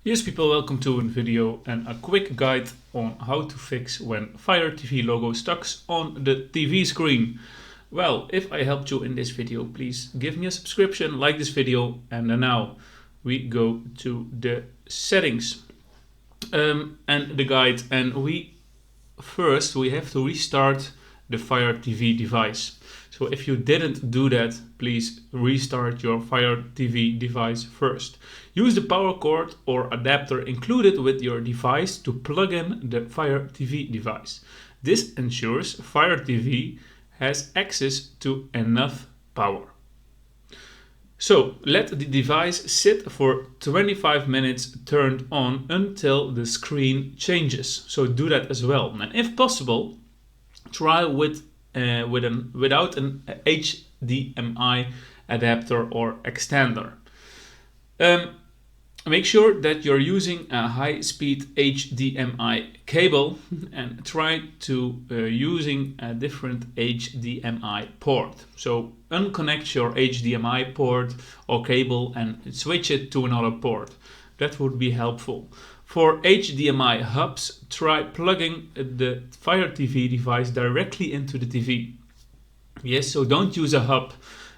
Yes, people, welcome to a video and a quick guide on how to fix when Fire TV logo stuck on the TV screen. Well, if I helped you in this video, please give me a subscription, like this video, and now we go to the settings and the guide, and we have to restart the Fire TV device. So if you didn't do that, please restart your Fire TV device first. Use the power cord or adapter included with your device to plug in the Fire TV device. This ensures Fire TV has access to enough power. So let the device sit for 25 minutes turned on until the screen changes. So do that as well. And if possible, try without an HDMI adapter or extender. Make sure that you're using a high-speed HDMI cable and try to using a different HDMI port. So unconnect your HDMI port or cable and switch it to another port. That would be helpful. For HDMI hubs, try plugging the Fire TV device directly into the TV. Yes, so don't use a hub.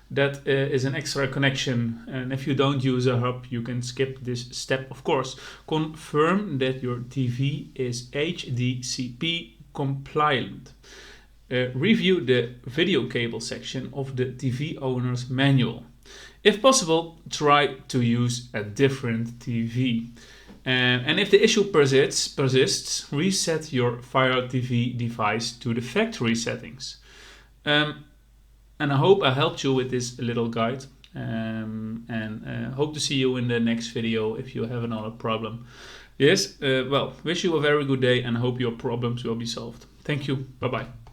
That is an extra connection, and if you don't use a hub, you can skip this step, of course. Confirm that your TV is HDCP compliant. Review the video cable section of the TV owner's manual. If possible, try to use a different TV. And if the issue persists, reset your Fire TV device to the factory settings. And I hope I helped you with this little guide, and hope to see you in the next video if you have another problem. Yes, well, wish you a very good day and hope your problems will be solved. Thank you. Bye-bye.